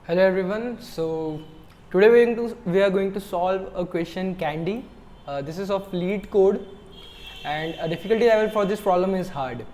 Hello everyone. So today we are going to solve a question candy. This is of Leet code, and a difficulty level for this problem is hard.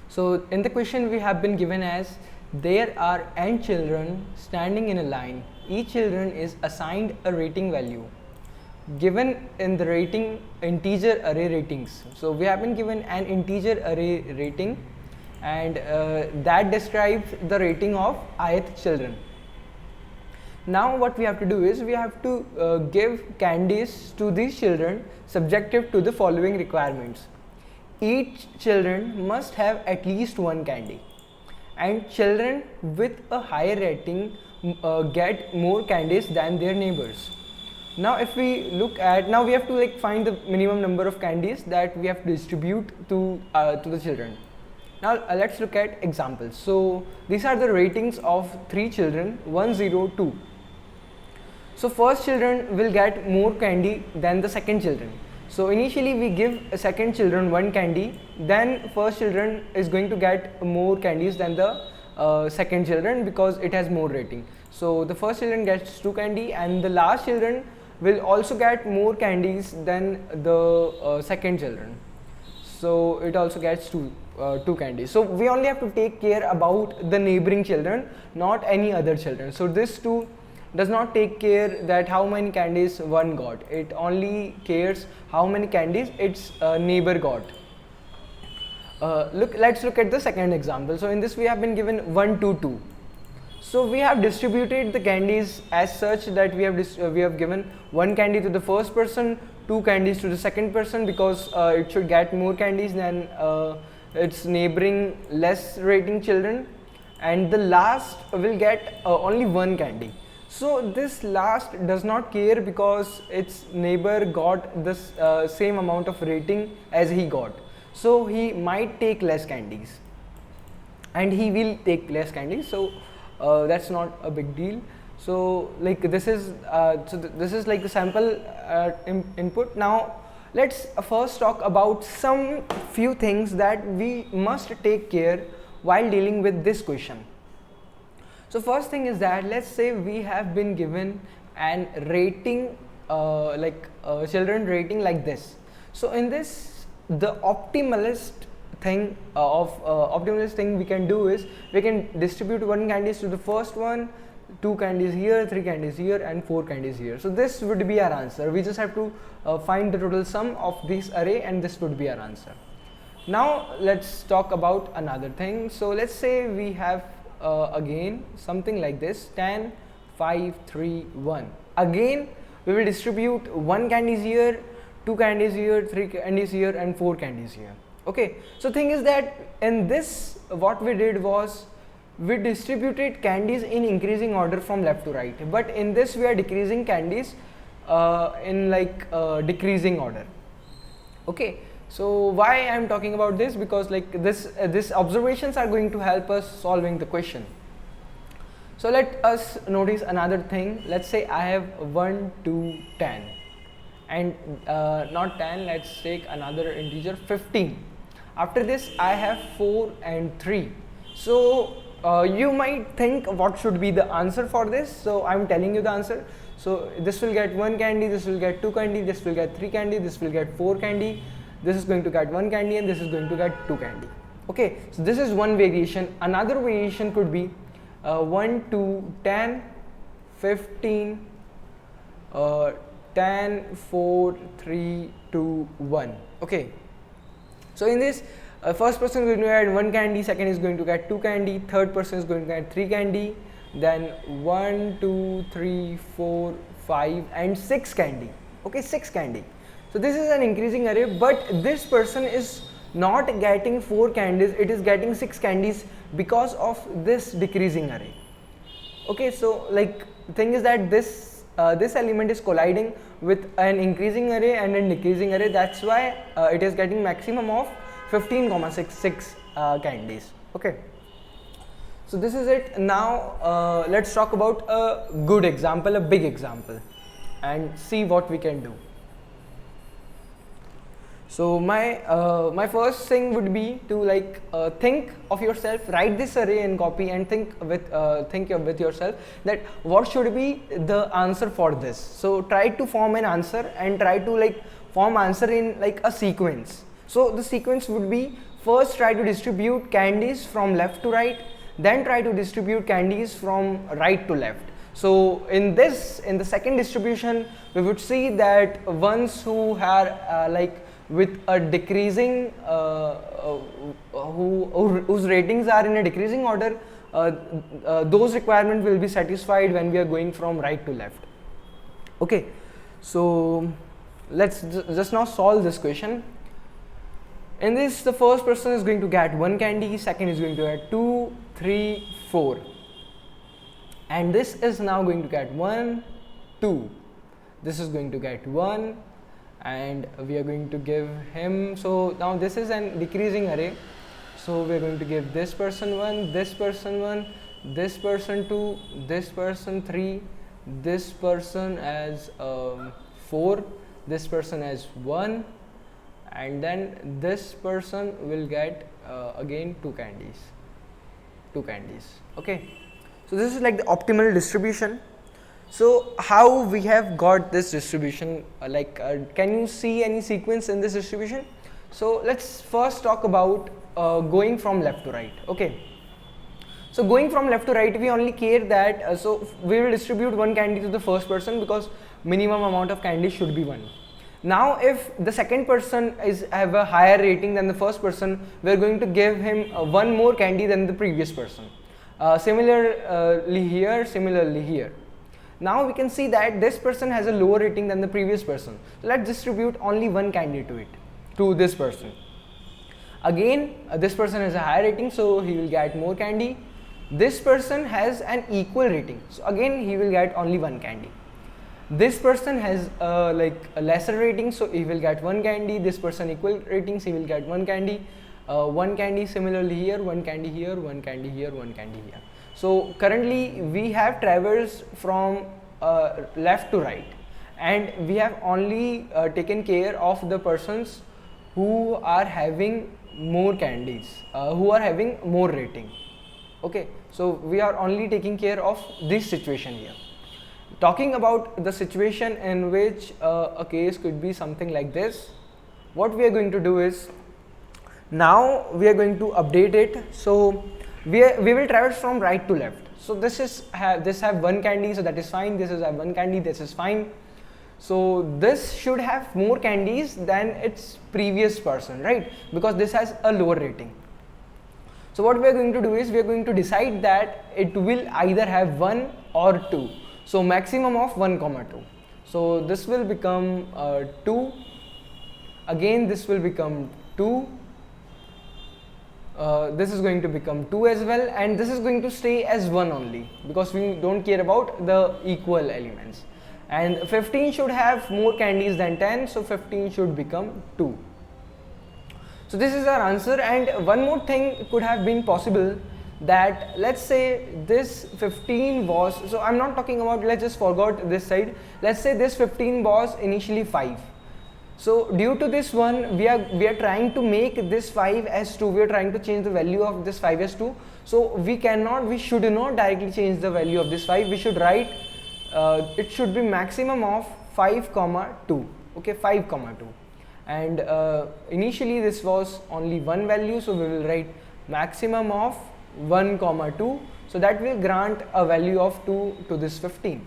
So in the question we have been given as there are n children standing in a line. Each children is assigned a rating value given in the rating integer array ratings. So we have been given an integer array rating, and that describes the rating of ith children. Now what we have to do is we have to give candies to these children subjective to the following requirements. Each children must have at least one candy, and children with a higher rating get more candies than their neighbors. Now if we look at, now we have to find the minimum number of candies that we have to distribute to the children. Now let's look at examples. So these are the ratings of three children, 1, 0, 2. So first children will get more candy than the second children. So initially we give a second children one candy, then first children is going to get more candies than the second children because it has more rating. So the first children gets 2 candy, and the last children will also get more candies than the second children. So it also gets two candies. So we only have to take care about the neighboring children, not any other children. So this 2 does not take care that how many candies one got. It only cares how many candies its neighbor got. Let's look at the second example. So in this we have been given 1, 2, 2. So we have distributed the candies as such that we have given one candy to the first person, 2 candies to the second person, because it should get more candies than its neighboring less rating children, and the last will get only 1 candy. So this last does not care because its neighbor got this same amount of rating as he got. So he might take less candies, and he will take less candies. So that's not a big deal. So this is this is like the sample input. Now let's first talk about some few things that we must take care while dealing with this question. So first thing is that let's say we have been given an rating children rating like this. So in this, the optimalist thing we can do is we can distribute 1 candies to the first one, 2 candies here, 3 candies here, and 4 candies here. So this would be our answer. We just have to find the total sum of this array, and this would be our answer. Now let's talk about another thing. So let's say we have again something like this: 10, 5, 3, 1. Again we will distribute 1 candies here, 2 candies here, 3 candies here, and 4 candies here. Okay, so thing is that in this what we did was we distributed candies in increasing order from left to right, but in this we are decreasing candies in decreasing order. Okay, so why I am talking about this? Because this observations are going to help us solving the question. So let us notice another thing. Let's say I have 1, 2, 10, and not 10, let's take another integer, 15. After this I have 4 and 3. So you might think what should be the answer for this. So I am telling you the answer. So this will get 1 candy, this will get 2 candy, this will get 3 candy, this will get 4 candy, this is going to get 1 candy, and this is going to get 2 candy. Okay, so this is one variation. Another variation could be 1, 2, 10, 15, 10, 4, 3, 2, 1. Okay, so in this first person is going to get 1 candy, second is going to get 2 candy, third person is going to get 3 candy, then 1, 2, 3, 4, 5, and 6 candy. Okay, 6 candy. So this is an increasing array, but this person is not getting 4 candies, it is getting 6 candies because of this decreasing array. Okay, so the thing is that this element is colliding with an increasing array and a decreasing array. That's why it is getting maximum of 15,66 candies. Okay, so this is it. Now let's talk about a good example, a big example, and see what we can do. So my first thing would be to like think of yourself, write this array and copy, and think with yourself that what should be the answer for this. So try to form an answer and try to like form answer in like a sequence. So the sequence would be, first try to distribute candies from left to right, then try to distribute candies from right to left. So in the second distribution, we would see that ones who are like with a decreasing whose ratings are in a decreasing order, those requirements will be satisfied when we are going from right to left. Okay, so let's just now solve this question. In this, the first person is going to get 1 candy, second is going to get 2, 3, 4, and this is now going to get 1, 2, this is going to get 1, and we are going to give him, so now this is an decreasing array, so we are going to give this person 1, this person 1, this person 2, this person 3, this person as 4, this person as 1, and then this person will get again 2 candies. Okay, so this is like the optimal distribution. So how we have got this distribution, can you see any sequence in this distribution? So let's first talk about going from left to right. Okay, so going from left to right, we only care that so we will distribute 1 candy to the first person because minimum amount of candy should be 1. Now if the second person have a higher rating than the first person, we are going to give him 1 more candy than the previous person. Similarly here. Now we can see that this person has a lower rating than the previous person. So let's distribute only 1 candy to this person. Again, this person has a higher rating, so he will get more candy. This person has an equal rating, so again he will get only 1 candy. This person has like a lesser rating, so he will get 1 candy. This person equal ratings, he will get 1 candy. 1 candy similarly here, 1 candy here, 1 candy here, 1 candy here. So currently we have traversed from left to right, and we have only taken care of the persons who are having more candies, who are having more rating. Okay, so we are only taking care of this situation here. Talking about the situation in which a case could be something like this, what we are going to do is, now we are going to update it. So we will traverse from right to left. So this have 1 candy, so that is fine. This is have 1 candy, this is fine. So this should have more candies than its previous person, right? Because this has a lower rating. So what we are going to do is, we are going to decide that it will either have 1 or 2. So maximum of 1, 2. So this will become 2. Again this will become 2. This is going to become 2 as well, and this is going to stay as 1 only because we don't care about the equal elements. And 15 should have more candies than 10, so 15 should become 2. So this is our answer. And one more thing could have been possible, that let's say this 15 was, so I'm not talking about, let's just forgot this side, let's say this 15 was initially 5. So due to this one, we are trying to make this 5 as 2, we are trying to change the value of this 5 as 2. So we should not directly change the value of this 5, we should write it should be maximum of 5, 2. Okay, 5, 2. And initially this was only 1 value, so we will write maximum of 1, 2. So that will grant a value of 2 to this 15.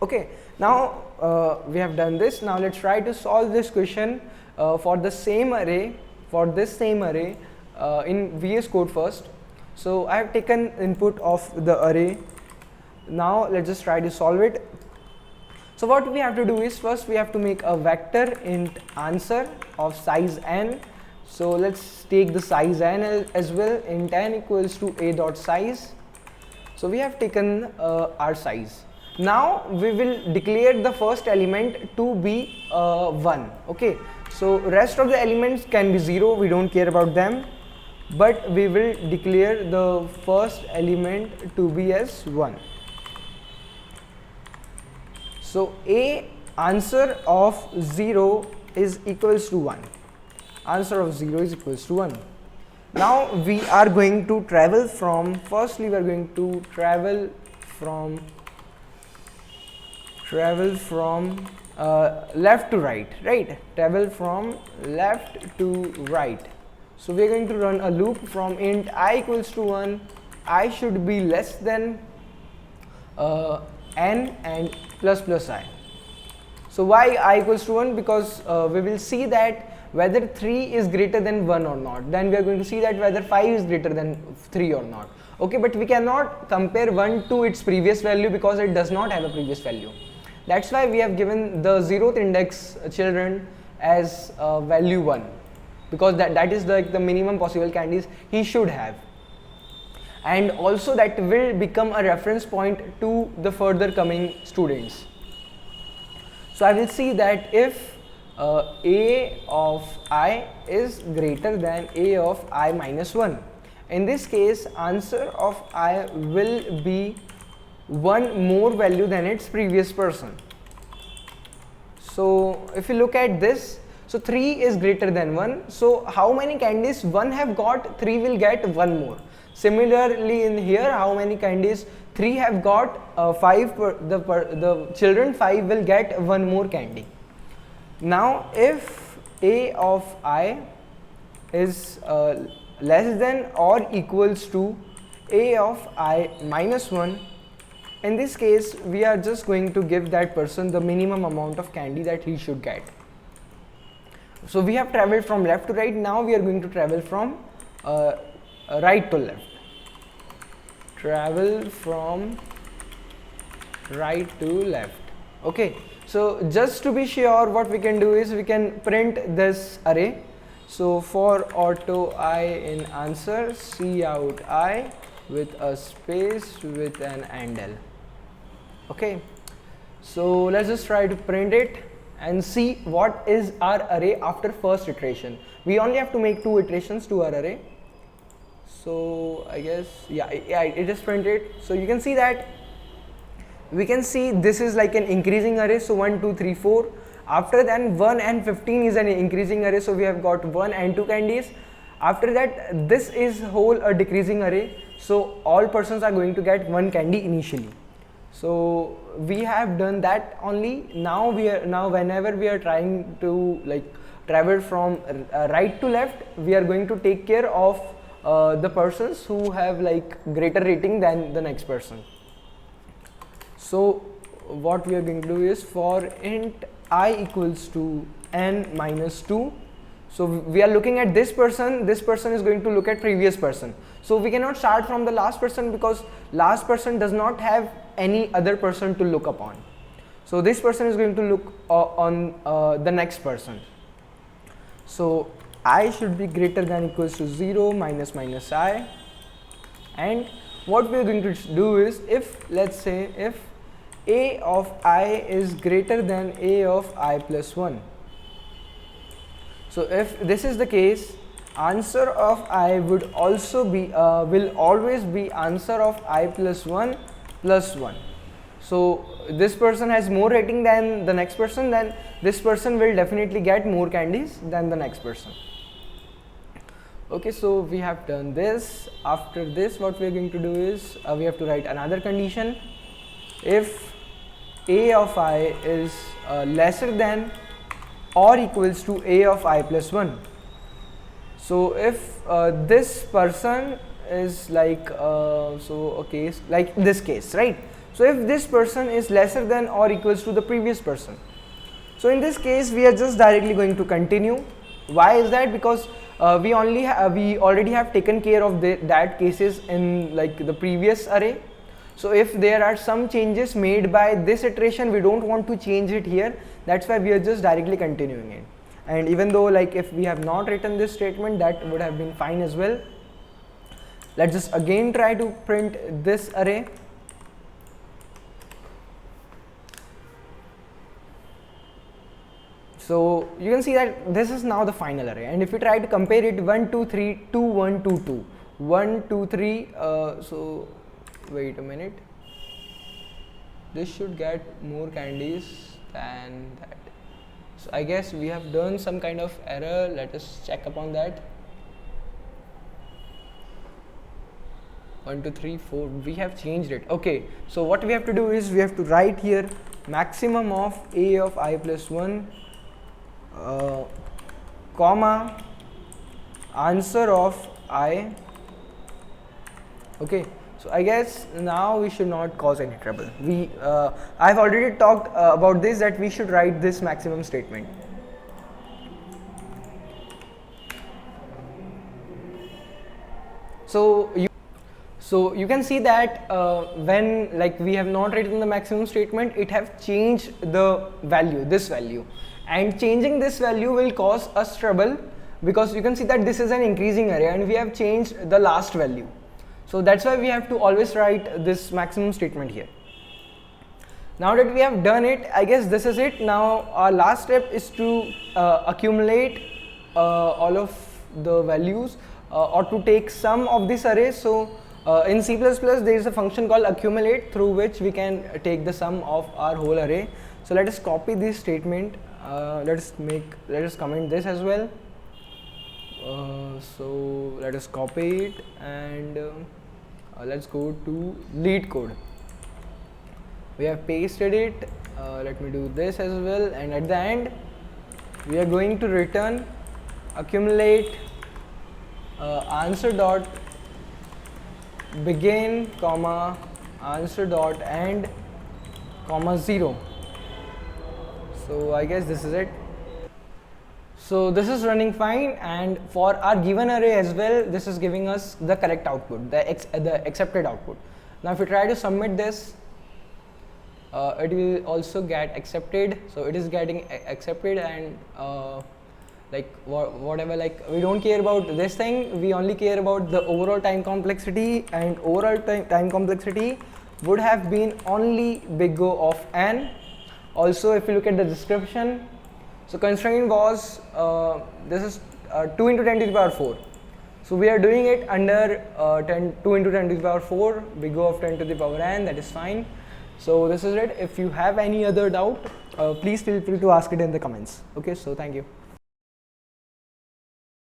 Okay, now we have done this. Now let's try to solve this question for the same array, in VS Code first. So I have taken input of the array. Now let's just try to solve it. So what we have to do is, first we have to make a vector int answer of size n. So let's take the size n as well. Int n equals to a dot size. So we have taken our size. Now we will declare the first element to be 1. Okay, so rest of the elements can be 0, we don't care about them, but we will declare the first element to be as 1. So a answer of 0 is equals to 1. Answer of 0 is equals to 1. Now we are going to travel from, firstly we are going to travel from left to right, right? Travel from left to right. So we are going to run a loop from int I equals to 1, I should be less than n and plus plus I. So why I equals to 1? Because we will see that whether 3 is greater than 1 or not. Then we are going to see that whether 5 is greater than 3 or not. Okay, but we cannot compare 1 to its previous value because it does not have a previous value. That's why we have given the 0th index children as value 1, because that is like the minimum possible candies he should have. And also that will become a reference point to the further coming students. So I will see that if a of I is greater than a of I minus 1. In this case, answer of I will be one more value than its previous person. So if you look at this, so 3 is greater than 1. So how many candies 1 have got, 3 will get 1 more. Similarly in here, how many candies 3 have got, 5 the children 5 will get 1 more candy. Now if a of I is less than or equals to a of I minus 1, in this case we are just going to give that person the minimum amount of candy that he should get. So we have traveled from left to right, now we are going to travel from right to left. Travel from right to left. Okay, so just to be sure, what we can do is we can print this array. So for auto I in answer, C out I with a space with an AND. Okay, so let's just try to print it and see what is our array after first iteration. We only have to make 2 iterations to our array. So I guess yeah, it is printed. So you can see that we can see this is like an increasing array. So 1 2 3 4. After then 1 and 15 is an increasing array, so we have got 1 and 2 candies. After that this is whole a decreasing array, so all persons are going to get 1 candy initially. So we have done that only. Now whenever we are trying to like travel from right to left, we are going to take care of the persons who have like greater rating than the next person. So what we are going to do is for int I equals to n minus 2. So we are looking at this person is going to look at previous person. So we cannot start from the last person because last person does not have any other person to look upon. So this person is going to look on the next person. So I should be greater than equals to 0 minus minus I, and what we are going to do is, if let's say if a of I is greater than a of I plus 1. So if this is the case, answer of I would also be will always be answer of I plus 1 plus 1. So this person has more rating than the next person, then this person will definitely get more candies than the next person. Okay, so we have done this. After this, what we are going to do is we have to write another condition. If a of I is lesser than or equals to a of I plus 1. So if this person is like like this case, right? So if this person is lesser than or equals to the previous person, so in this case we are just directly going to continue. Why is that? Because we already have taken care of that cases in like the previous array. So if there are some changes made by this iteration, we don't want to change it here. That's why we are just directly continuing it. And even though like if we have not written this statement, that would have been fine as well. Let's just again try to print this array. So you can see that this is now the final array, and if you try to compare it 1 2 3 2 1 2 2 1 2 3 so wait a minute, this should get more candies than that. So I guess we have done some kind of error. Let us check upon that. 1 2 3 4, we have changed it. Okay, so what we have to do is we have to write here maximum of a of I plus 1 comma answer of I. Okay, so I guess now we should not cause any trouble. I've already talked about this, that we should write this maximum statement. So you can see that when like we have not written the maximum statement, it have changed the value, this value, and changing this value will cause us trouble, because you can see that this is an increasing array and we have changed the last value. So that's why we have to always write this maximum statement here. Now that we have done it, I guess this is it. Now our last step is to accumulate all of the values or to take sum of this array. So in C++ there is a function called accumulate, through which we can take the sum of our whole array. So let us copy this statement. Let us comment this as well. So let us copy it and let's go to Leet code. We have pasted it. Let me do this as well, and at the end we are going to return accumulate answer dot begin comma answer dot end comma 0. So I guess this is it. So this is running fine, and for our given array as well, this is giving us the correct output, the accepted output. Now if we try to submit this, it will also get accepted. So it is getting accepted, and like whatever, like we don't care about this thing, we only care about the overall time complexity, and overall time complexity would have been only big O of n. Also if you look at the description, so constraint was this is 2 into 10 to the power 4. So we are doing it under 2 into 10 to the power 4, big O of 10 to the power n, that is fine. So this is it. If you have any other doubt, please feel free to ask it in the comments. Okay, so thank you.